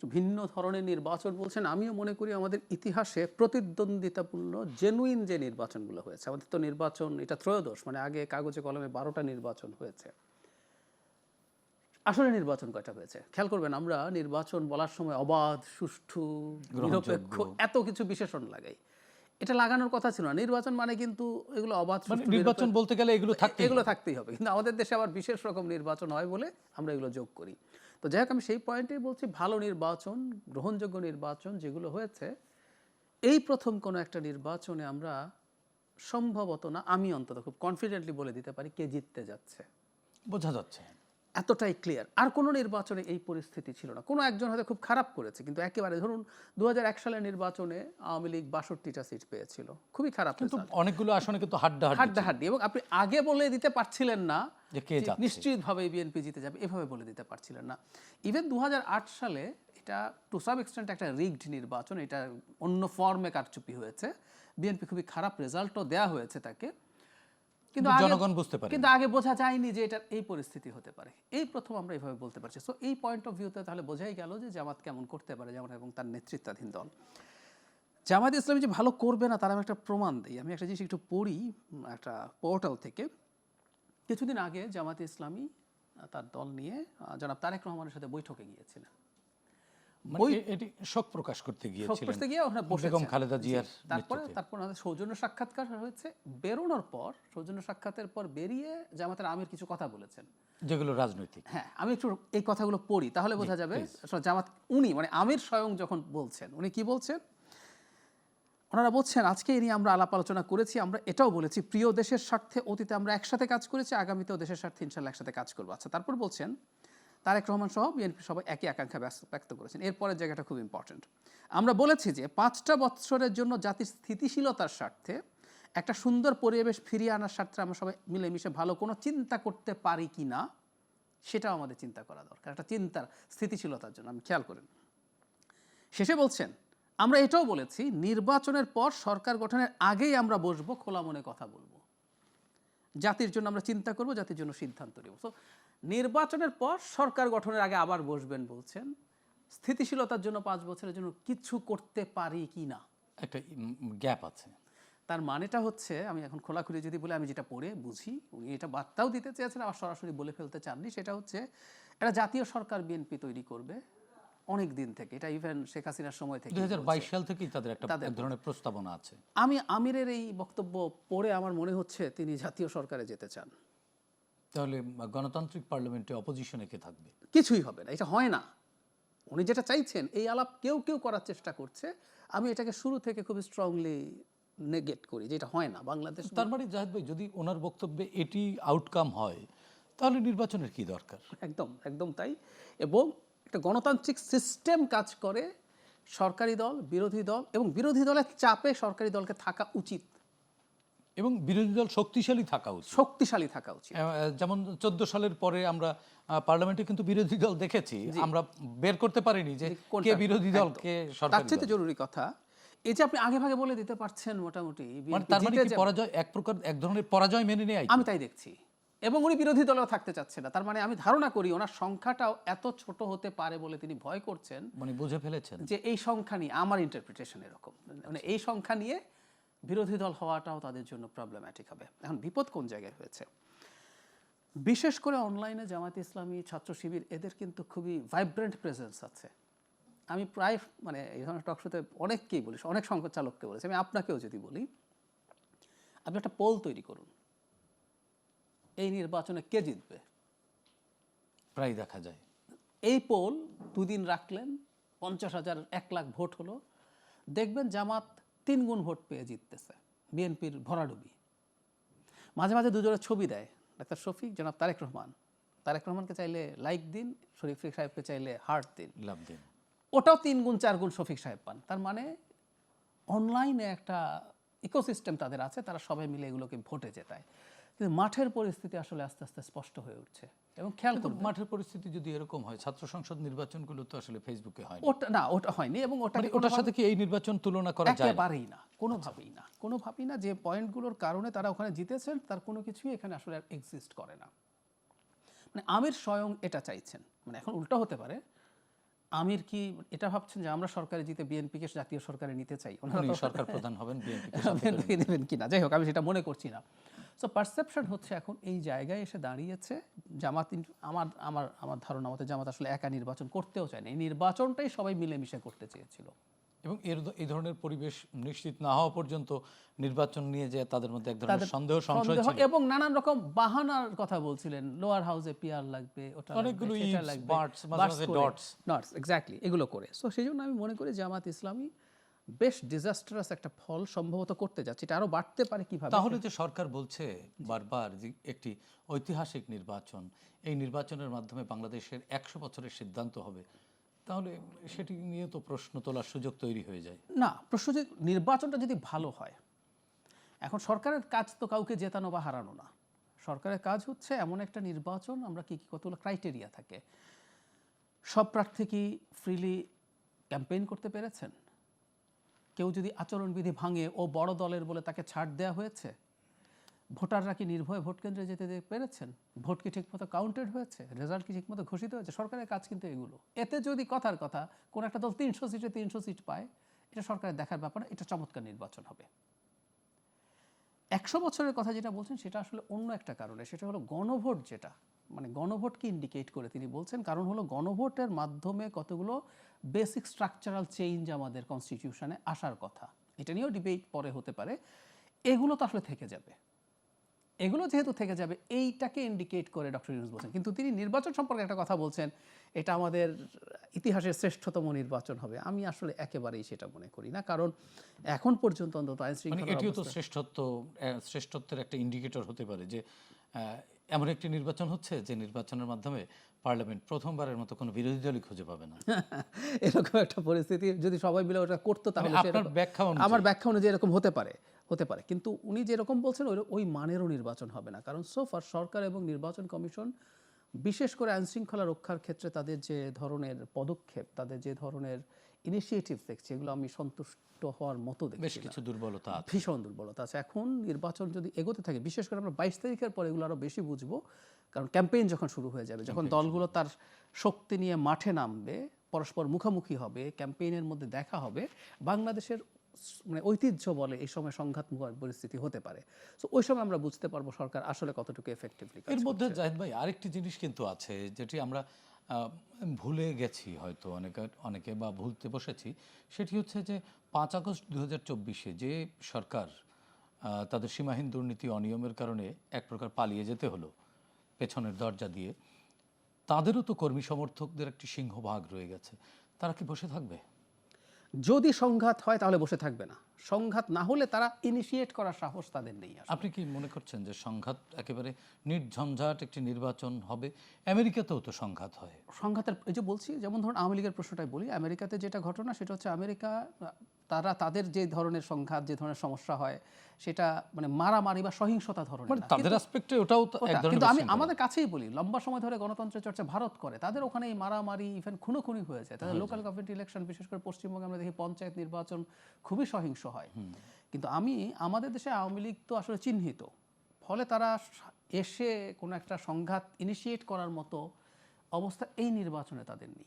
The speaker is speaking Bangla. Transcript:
একটু ভিন্ন ধরনের নির্বাচন বলছেন। আমিও মনে করি আমাদের ইতিহাসে প্রতিদ্বন্দ্বিতাপূর্ণ জেনুইন যে নির্বাচনগুলো হয়েছে, আমাদের তো নির্বাচন এটা ত্রয়োদশ, মানে আগে কাগজে কলমে 12টা নির্বাচন হয়েছে। আসলে নির্বাচন কয়টা হয়েছে খেয়াল করবেন, আমরা নির্বাচন বলার সময় অবাধ, সুষ্ঠু, নিরপেক্ষ এত কিছু বিশেষণ লাগাই। এটা লাগানোর কথা ছিল না। নির্বাচন মানে কিন্তু এগুলো অবাধ, সুষ্ঠু, নির্বাচন বলতে গেলে এগুলো থাকতেই হবে। কিন্তু আমাদের দেশে আবার বিশেষ রকম নির্বাচন হয় বলে আমরা এগুলো যোগ করি। তো যাই হোক, আমি সেই পয়েন্টেই বলছি, ভালো নির্বাচন, গ্রহণযোগ্য নির্বাচন যেগুলো হয়েছে, এই প্রথম কোনো একটা নির্বাচনে আমরা সম্ভবত না, আমি অন্তত খুব কনফিডেন্টলি বলে দিতে পারি কে জিততে যাচ্ছে, বোঝা যাচ্ছে এতটাই ক্লিয়ার। আর কোনো নির্বাচনে এই পরিস্থিতি ছিল না। কোনো একজন হয়তো খুব খারাপ করেছে, কিন্তু একেবারে ধরুন 2001 সালের নির্বাচনে আওয়ামী লীগ 62টা সিট পেয়েছিল, খুবই খারাপ, কিন্তু অনেকগুলো আসনে কিন্তু হাড্ডাহাড্ডি, এবং আপনি আগে বলে দিতে পারছিলেন না যে কে যাচ্ছে, নিশ্চিতভাবে বিএনপি জিতে যাবে, এভাবে বলে দিতে পারছিলেন না। ইভেন 2008 সালে এটা টু সাম এক্সটেন্ট একটা রিগড নির্বাচন, এটা অন্য ফর্মে কারচুপি হয়েছে, বিএনপি খুবই খারাপ রেজাল্টও দেয়া হয়েছে তাকে, কিন্তু জনগণ বুঝতে পারে, কিন্তু আগে বোঝা যায়নি যে এটা এই পরিস্থিতি হতে পারে। এই প্রথম আমরা এইভাবে বলতে পারছি। সো এই পয়েন্ট অফ ভিউতে তাহলে বোঝাই গেল যে জামাত কেমন করতে পারে, জামাত এবং তার নেতৃত্বাধীন দল। জামাত ইসলামী যে ভালো করবে না তার আমি একটা প্রমাণ দিই। আমি একটা জিনিস একটু পড়ি একটা পোর্টাল থেকে। কিছুদিন আগে জামাত ইসলামী তার দল নিয়ে জনাব তারেক রহমানের সাথে বৈঠকে গিয়েছিলেন। এটি শোক প্রকাশ করতে গিয়েছিলেন বেগম খালেদা জিয়ার। তারপর আমাদের সৌজন্য সাক্ষাৎকার হয়েছে। বেরোনোর পর, সৌজন্য সাক্ষাতের পর বেরিয়ে জামাতের আমির কিছু কথা বলেছেন যেগুলো রাজনৈতিক। হ্যাঁ, আমি একটু এই কথাগুলো পড়ি, তাহলে বোঝা যাবে জামাত, উনি মানে আমির স্বয়ং যখন বলছেন, উনি কি বলছেন। ওনারা বলছেন, আজকে এই নিয়ে আমরা আলাপ আলোচনা করেছি, আমরা এটাও বলেছি প্রিয় দেশের স্বার্থে অতীতে আমরা একসাথে কাজ করেছি, আগামীতেও দেশের স্বার্থে ইনশাল্লাহ একসাথে কাজ করবো। আচ্ছা, তারপর বলছেন তারেক রহমান সহ বিএনপি সবাই একই আকাঙ্ক্ষা ব্যক্ত করেছেন। এরপরের জায়গাটা খুব ইম্পর্টেন্ট। আমরা বলেছি যে 5টা বৎসরের জন্য জাতির স্থিতিশীলতার স্বার্থে, একটা সুন্দর পরিবেশ ফিরিয়ে আনার স্বার্থে আমরা সবাই মিলেমিশে ভালো কোনো চিন্তা করতে পারি কি না, সেটাও আমাদের চিন্তা করা দরকার, একটা চিন্তার স্থিতিশীলতার জন্য। আমি খেয়াল করেন, শেষে বলছেন, আমরা এটাও বলেছি নির্বাচনের পর সরকার গঠনের আগেই আমরা বসবো, খোলা মনে কথা বলবো, জাতির জন্য আমরা চিন্তা করব, জাতির জন্য সিদ্ধান্ত নেব। তো নির্বাচনের পর সরকার গঠনের আগে আবার বসবেন বলছেন, স্থিতিশীলতার জন্য 5 বছরের জন্য কিছু করতে পারি কি না, একটা গ্যাপ আছে। তার মানেটা হচ্ছে, আমি এখন খোলাখুলি যদি বলে, আমি যেটা পড়ে বুঝি, উনি এটা বার্তাও দিতে চেয়েছেন, আবার সরাসরি বলে ফেলতে চাননি, সেটা হচ্ছে এটা জাতীয় সরকার বিএনপি তৈরি করবে অনেক দিন থেকে। এটা ইভেন শেখ হাসিনার সময় থেকে, 2022 সাল থেকেই তাদের একটা এক ধরনের প্রস্তাবনা আছে। আমি আমিরের এই বক্তব্য পড়ে আমার মনে হচ্ছে তিনি জাতীয় সরকারে যেতে চান। তাহলে গণতান্ত্রিক পার্লামেন্টে অপোজিশনে কে থাকবে? কিছুই হবে না, এটা হয় না। উনি যেটা চাইছেন, এই আলাপ কেউ কেউ করার চেষ্টা করছে, আমি এটাকে শুরু থেকে খুব স্ট্রংলি নেগেট করি যে এটা হয় না বাংলাদেশ। তার মানে জাহিদ ভাই, যদি ওনার বক্তব্যে এটি আউটকাম হয়, তাহলে নির্বাচনের কি দরকার? একদম একদম তাই। এবং একটা গণতান্ত্রিক সিস্টেম কাজ করে, সরকারি দল, বিরোধী দল, এবং বিরোধী দলের চাপে সরকারি দলকে থাকা উচিত, এবং বিরোধী দল শক্তিশালী থাকা উচিত। যেমন 14 সালের পরে আমরা পার্লামেন্টে কিন্তু বিরোধী দল দেখেছি, আমরা বের করতে পারিনি যে কে বিরোধী দল, কে সরকারি দল। তার চেয়ে জরুরি কথা এই যে আপনি আগে ভাগে বলে দিতে পারছেন মোটামুটি, তার মানে কি পরাজয় এক ধরনের পরাজয় মেনে নেয়? আমি তাই দেখছি। এবং উনি বিরোধী দলেও থাকতে চাচ্ছে না, তার মানে আমি ধারণা করি ওনার সংখ্যাটাও এত ছোট হতে পারে বলে তিনি ভয় করছেন, মানে বুঝে ফেলেছেন যে এই সংখ্যা নিয়ে, আমার ইন্টারপ্রিটেশন এরকম, মানে এই সংখ্যা নিয়ে বিরোধী দল হওয়াটাও তাদের জন্য প্রবলেম্যাটিক হবে। এখন বিপদ কোন জায়গায় হয়েছে, বিশেষ করে অনলাইনে জামায়াতে ইসলামী, ছাত্র শিবির, এদের কিন্তু খুবই ভাইব্রেন্ট প্রেজেন্স আছে। আমি প্রায় মানে এই ধরনের টকশোতে অনেককেই বলি, অনেক সংখ্যক চালককে বলেছি, আমি আপনাকেও যদি বলি, আপনি একটা পোল তৈরি করুন, এই নির্বাচনে কে জিতবে, প্রায় দেখা যায়। এই পোল 2 দিন রাখলেন, 50,000 1 লাখ ভোট হলো, দেখবেন জামাত 3 গুণ ভোট পেয়ে জিততেছে, বিএনপির ভরাডুবি। মাঝে মাঝে দুজনের ছবি দেয়, ডাক্তার শফিক, জনাব তারেক রহমানকে চাইলে লাইক দিন, শরীফ সাহেবকে চাইলে হার্ট দিন, লাভ দিন, ওটাও 3 গুণ 4 গুণ শফিক সাহেব পান। তার মানে অনলাইনে একটা ইকোসিস্টেম তাদের আছে, তারা সবাই মিলে এগুলোকে ভোটে জেতায়। কিন্তু মাঠের পরিস্থিতি আসলে আস্তে আস্তে স্পষ্ট হয়ে উঠছে। এবং খেয়াল করুন, মাঠের পরিস্থিতি যদি এরকম হয়, ছাত্র সংসদ নির্বাচনগুলো তো আসলে ফেসবুকে হয় না, ওটা হয়নি, এবং ওটার সাথে কি এই নির্বাচন তুলনা করা যায়? একেবারেই না, কোনোভাবেই না। যে পয়েন্টগুলোর কারণে তারা ওখানে জিতেছেন তার কোনো কিছুই এখানে আসলে এক্সিস্ট করে না। মানে আমির স্বয়ং এটা চাইছেন, মানে এখন উল্টো হতে পারে, আমির কি এটা ভাবছেন যে আমরা সরকারে জিতে বিএনপিকে জাতীয় সরকারে নিতে চাই? উনি সরকার প্রধান হবেন, বিএনপি নেবেন কিনা, যাই হোক আমি সেটা মনে করছি না। সো পারসেপশন হচ্ছে এখন এই জায়গায় এসে দাঁড়িয়েছে জামাত, আমার আমার আমার ধারণা মতে জামাত আসলে একা নির্বাচন করতেও চায় না, এই নির্বাচনটাই সবাই মিলেমিশে করতে চেয়েছিল। এবং এই ধরনের পরিবেশ নিশ্চিত না হওয়া পর্যন্ত নির্বাচন নিয়ে যে তাদের মধ্যে এক ধরনের সন্দেহ সংশয় ছিল এবং নানান রকম বাহানার কথা বলছিলেন, লোয়ার হাউসে পিআর লাগবে, ওটা অনেকগুলো লাগবে, সেটা লাগবে, ডটস এক্স্যাক্টলি এগুলো করে। সো সেই জন্য আমি মনে করি জামাত ইসলামী বেশ ডিজাস্টারাস একটা ফল সম্ভবত করতে যাচ্ছে, এটা আরো বাড়তে পারে কিভাবে। তাহলে যে সরকার বলছে বারবার যে একটি ঐতিহাসিক নির্বাচন, এই নির্বাচনের মাধ্যমে বাংলাদেশের 100 বছরের সিদ্ধান্ত হবে, তাহলে সেটি নিয়ে তো প্রশ্ন তোলার সুযোগ তৈরি হয়ে যায়। না, প্রশ্ন যে নির্বাচনটা যদি ভালো হয়, এখন সরকারের কাজ তো কাউকে জেতানো বা হারানো না, সরকারের কাজ হচ্ছে এমন একটা নির্বাচন, আমরা কি কতগুলো ক্রাইটেরিয়া থাকে, সব প্রার্থী কি ফ্রিলি ক্যাম্পেইন করতে পেরেছেন, কেউ যদি আচরণবিধি ভাঙে ও বড় দলের বলে তাকে ছাড় দেওয়া হয়েছে, ভোটাররা কি নির্ভয়ে ভোট কেন্দ্রে যেতে পেরেছেন, ভোট কি ঠিকমতো কাউন্টেড হয়েছে, রেজাল্ট কি ঠিকমতো ঘোষিত হয়েছে। সরকারের কাজ কিন্তু এগুলো। এতে যদি কথার কথা কোন একটা দল 300 সিটে 300 সিট পায়, এটা সরকারের দেখার ব্যাপার, এটা চমৎকার নির্বাচন হবে। 100 বছরের কথা যেটা বলছেন সেটা আসলে অন্য একটা কারণে, সেটা হলো গণভোট, যেটা মানে গণভোটকে ইন্ডিকেট করে তিনি বলছেন। কারণ হলো গণভোটের মাধ্যমে কতগুলো বেসিক স্ট্রাকচারাল চেঞ্জ আমাদের কনস্টিটিউশনে আসার কথা, এটা নিয়েও ডিবেট পরে হতে পারে, এগুলো তো আসলে থেকে যাবে। এগুলো যেহেতু থেকে যাবে, এইটাকে ইন্ডিকেট করে ডক্টর ইউনূস বলছেন। কিন্তু তিনি নির্বাচন সম্পর্কে একটা কথা বলছেন, এটা আমাদের ইতিহাসের শ্রেষ্ঠতম নির্বাচন হবে। আমি আসলে একেবারেই সেটা মনে করি না, কারণ এখন পর্যন্ত অন্তত আইন শৃঙ্খলা এটিও তো শ্রেষ্ঠত্বের একটা ইন্ডিকেটর হতে পারে যে এমন একটি নির্বাচন হচ্ছে যে নির্বাচনের মাধ্যমে পার্লামেন্ট প্রথমবারের মতো কোনো বিরোধী দলই খুঁজে পাবে না। এরকম একটা পরিস্থিতি যদি সবাই মিলে ওটা করতো, তাহলে আমার ব্যাখ্যা অনুযায়ী এরকম হতে পারে। কিন্তু উনি যেরকম বলছেন ওই মানেরও নির্বাচন হবে না, কারণ সোফার সরকার এবং নির্বাচন কমিশন বিশেষ করে আইন শৃঙ্খলা রক্ষার ক্ষেত্রে তাদের যে ধরনের পদক্ষেপ, তাদের যে ধরনের ইনিশিয়েটিভ দেখছি, এগুলো আমি সন্তুষ্ট হওয়ার মতো দেখছি। বেশ কিছু দুর্বলতা আছে, ভীষণ দুর্বলতা আছে। এখন নির্বাচন যদি এগোতে থাকে, বিশেষ করে আমরা 22 তারিখের পর এগুলো আরো বেশি বুঝবো, কারণ ক্যাম্পেইন যখন শুরু হয়ে যাবে, যখন দলগুলো তার শক্তি নিয়ে মাঠে নামবে, পরস্পর মুখোমুখি হবে, ক্যাম্পেইনের মধ্যে দেখা হবে, বাংলাদেশের মানে ঐতিহ্য বলে এই সময় সংঘাতমুখ পরিস্থিতি হতে পারে। সো ওই সময় আমরা বুঝতে পারবো সরকার আসলে কতটুকু এফেক্টিভলি কাজ করছে। এর মধ্যে জাহিদ ভাই আরেকটি জিনিস কিন্তু আছে যেটি আমরা ভুলে গেছি হয়তো অনেকে বা ভুলতে বসেছি, সেটি হচ্ছে যে 5 আগস্ট 2024-এ যে সরকার তাদের সীমাহীন দুর্নীতি অনিয়মের কারণে এক প্রকার পালিয়ে যেতে হলো পেছনের দরজা দিয়ে, তাদেরও তো কর্মী সমর্থকদের একটি সিংহভাগ রয়ে গেছে। তারা কি বসে থাকবে? যদি সংঘাত হয় তাহলে বসে থাকবে না, সংঘাত না হলে তারা ইনিশিয়েট করার সাহস তাদের নেই। আপনি কি মনে করছেন যে সংঘাত একেবারে নির্ঝঞ্ঝাট একটি নির্বাচন হবে? আমেরিকাতেও তো সংঘাত হয়। সংঘাতের এই যে বলছি, যেমন ধরুন আওয়ামী লীগের প্রশ্নটাই বলি, আমেরিকাতে যেটা ঘটনা সেটা হচ্ছে আমেরিকা তাদের যে ধরনের সংঘাত, যে ধরনের সমস্যা হয়, সেটা মানে মারামারি বা সহিংসতা ধরনের না, তাদের অ্যাসপেক্টে ওটাও তো এক ধরনের। কিন্তু আমি আমাদের কাছেই বলি, লম্বা সময় ধরে গণতন্ত্রের চর্চা ভারত করে, তাদের ওখানে এই মারামারি ইভেন খুনোখুনি হয়ে যায়, তাদের লোকাল গভর্নমেন্ট ইলেকশন, বিশেষ করে পশ্চিমবঙ্গে আমরা দেখি পঞ্চায়েত নির্বাচন খুবই সহিংস হয়। কিন্তু আমাদের দেশে আওয়ামী লীগ তো আসলে চিহ্নিত, ফলে তারা এসে কোনো একটা সংঘাত ইনিশিয়েট করার মতো অবস্থা এই নির্বাচনে তাদের নেই।